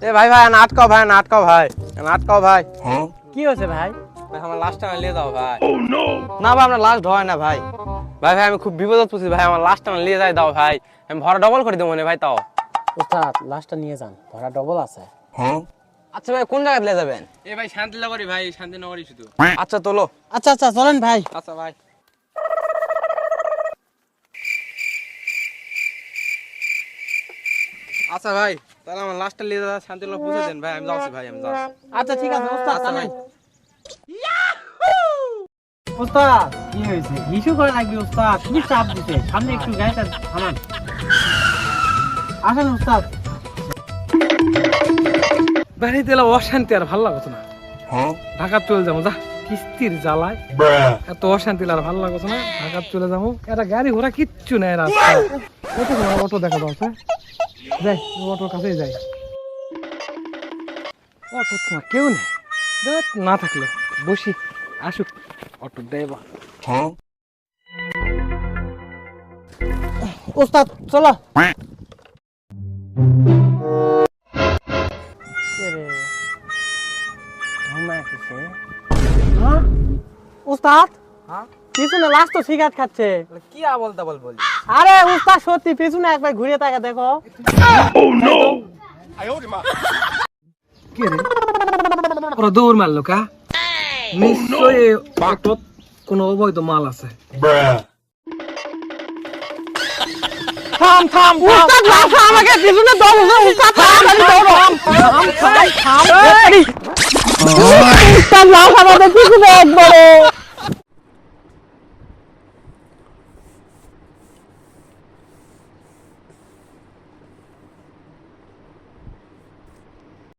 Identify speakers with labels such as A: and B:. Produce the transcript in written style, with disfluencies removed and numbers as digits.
A: এ ভাই ভাই নাটকাও ভাই নাটকাও ভাই নাটকাও ভাই।
B: কি হয়েছে ভাই?
A: ভাই আমার লাশটা নিয়ে যাও ভাই।
B: না ভাই আমরা লাস্ট হয় না ভাই।
A: ভাই ভাই আমি খুব বিপদে পড়ছি ভাই, আমার লাশটা নিয়ে যাই দাও ভাই, আমি ভাড়া ডবল করে দেবো না ভাই তাও।
B: ওস্তাদ লাস্টটা নিয়ে যান, ভাড়া ডবল আছে।
C: আচ্ছা ভাই কোন জায়গায় নিয়ে যাবেন?
A: এ ভাই শান্তিনগরই ভাই, শান্তিনগরই শুধু।
C: আচ্ছা তোলো।
B: আচ্ছা আচ্ছা চলেন ভাই।
A: আচ্ছা ভাই। আচ্ছা ভাই তাহলে আমার লাশটা নিয়ে যা শান্তিনগর পৌঁছে দেন ভাই, আমি যাচ্ছি ভাই, আমি যাচ্ছি।
B: আচ্ছা ঠিক আছে ওস্তাদ
A: আচ্ছা
B: চলেন।
A: ভাই।
B: ওস্তাদ কি হয়েছে? ইস্যু করে লাগবে ওস্তাদ, কি চাপ দিতে, সামনে একটু গাড়িটা থামান। আসেন ওস্তাদ।
A: বাড়িতে এলে অশান্তি আর ভালো লাগতো না। ঢাকা চলে যাবো যা, কিস্তির জ্বালায় এত অশান্তি আর ভালো লাগতো না। ঢাকা চলে যাবো, একটা গাড়ি ঘোড়া কিচ্ছু নেই রাস্তায়। অটো অটো দেখা যাচ্ছে, যাই অটোর কাছেই যাই। অটো তোমার কেউ নেই, না থাকলে বসি, আসুক অটো দেবা।
B: ওস্তাদ চলো। উস্তাদ পিছনে লাস্ট তো সিগারেট খাচ্ছে।
A: কি বলতে বল বলি।
B: আরে উস্তাদ সত্যি পিছনে একবার ঘুরে তাকা দেখো।
A: কে রে ওরা দৌড় মারলো কা? নিশ্চয়ই অটোত কোনো অবৈধ মাল আছে।
B: থাম থাম উস্তাদ লাফা আমাকে পিছনে দৌড় না উস্তাদ তাড়াতাড়ি দৌড়ো। থাম থাম থাম উস্তাদ লাফা আমাকে পিছনে একবারে।